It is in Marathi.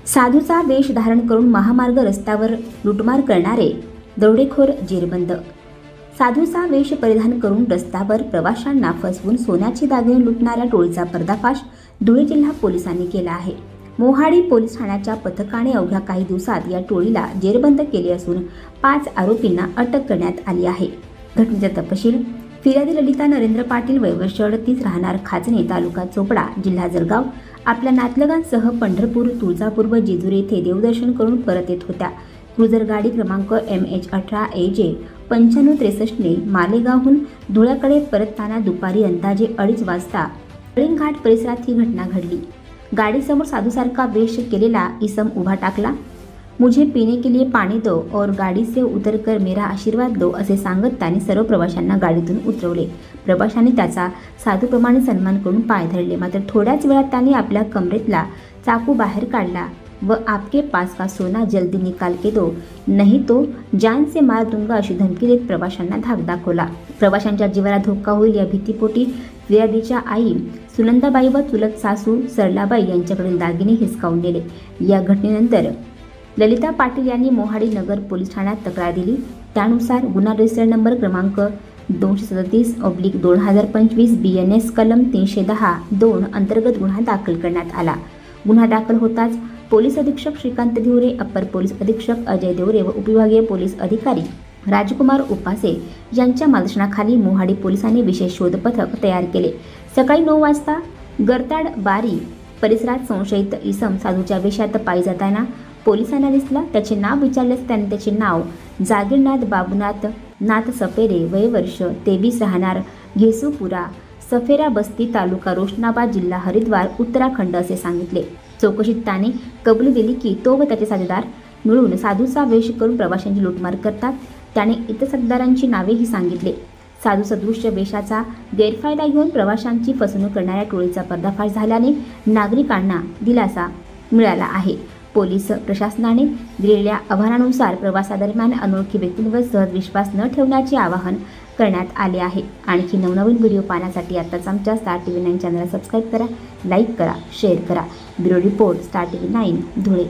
साधूचा वेश धारण करून महामार्ग रस्त्यावर लुटमार करणारे दरोडेखोर जेरबंद। साधूचा वेश परिधान करून रस्त्यावर प्रवाशांना फसवून सोन्याचे दागिने लुटणाऱ्या टोळीचा पर्दाफाश धुळे जिल्हा पोलिसांनी केला आहे। मोहाडी पोलीस ठाण्याच्या पथकाने अवघ्या काही दिवसात या टोळीला जेरबंद केले असून 5 आरोपींना अटक करण्यात आली आहे। घटनेचा तपशील फिर्यादी ललिता नरेंद्र पाटील, वय वर्ष 38, राहणार खाजणे, तालुका चोपडा, जिल्हा जळगाव, आपल्या नातलगांसह पंढरपूर, तुळजापूर व जेजुरी येथे देवदर्शन करून परत येत होत्या। क्रुझर गाडी क्रमांक MH18 AJ 9563 ने मालेगावहून धुळ्याकडे परतताना दुपारी अंदाजे 2:30 वाजता कळिंग घाट परिसरात ही घटना घडली। गाडीसमोर साधूसारखा वेश केलेला इसम उभा टाकला। मुझे पीने के लिए पानी दो और गाड़ी से उतरकर मेरा आशीर्वाद दो असे सांगत त्याने सर्व प्रवाशांना गाडीतून उतरवले। प्रवाशांनी त्याचा साधूप्रमाणे सन्मान करून पाय धरले, मात्र थोड्याच वेळात त्याने आपल्या कमरेतला चाकू बाहेर काढला व आपके पास का सोना जल्दी निकाल के दो नहीं तो जान से मार दूंगा अशी धमकी देत प्रवाशांना धाक दाखवला। प्रवाशांच्या जीवाला धोका होईल या भीतीपोटी फिर्यादीच्या आई सुनंदाबाई व चुलत सासू सरलाबाई यांच्याकडील दागिने हिसकावून नेले। या घटनेनंतर ललिता पाटील यांनी मोहाडी नगर पोलीस ठाण्यात तक्रार दिली। त्यानुसार गुन्हा रजिस्टर नंबर क्रमांक 237/2025 BNS कलम 310(2) अंतर्गत गुन्हा दाखल करण्यात आला। गुन्हा दाखल होताच पोलीस अधीक्षक श्रीकांत धिवरे, अप्पर पोलीस अधीक्षक अजय देवरे व उपविभागीय पोलीस अधिकारी राजकुमार उपासे यांच्या मार्गदर्शनाखाली मोहाडी पोलिसांनी विशेष शोध पथक तयार केले। सकाळी 9 वाजता गरताड बारी परिसरात संशयित इसम साधूच्या वेशात पायी जाताना पोलिसांना दिसला। त्याचे नाव विचारल्यास त्याने त्याचे नाव जागीरनाथ बाबूनाथ नाथ सपेरे, वय वर्ष 23, राहणार घेसूपुरा, सफेरा बस्ती, तालुका रोशनाबाद, जिल्हा हरिद्वार, उत्तराखंड असे सांगितले। चौकशीत त्याने कबुली दिली की तो व त्याचे साथीदार मिळून साधूचा वेश करून प्रवाशांची लूटमार करतात। त्याने इतर साथीदारांची नावेही सांगितले। साधू सदृश्य वेशाचा गैरफायदा घेऊन प्रवाशांची फसवणूक करणाऱ्या टोळीचा पर्दाफाश झाल्याने नागरिकांना दिलासा मिळाला आहे। पोलीस प्रशासनाने दिलेल्या आव्हानानुसार प्रवासादरम्यान अनोळखी व्यक्तींवर सहज विश्वास न ठेवण्याचे आवाहन करण्यात आले आहे। आणखी नवनवीन व्हिडिओ पाहण्यासाठी आताच आमच्या स्टार TV 9 चॅनलला सबस्क्राईब करा, लाईक करा, शेअर करा। Bureau report, star TV 9 Dhule.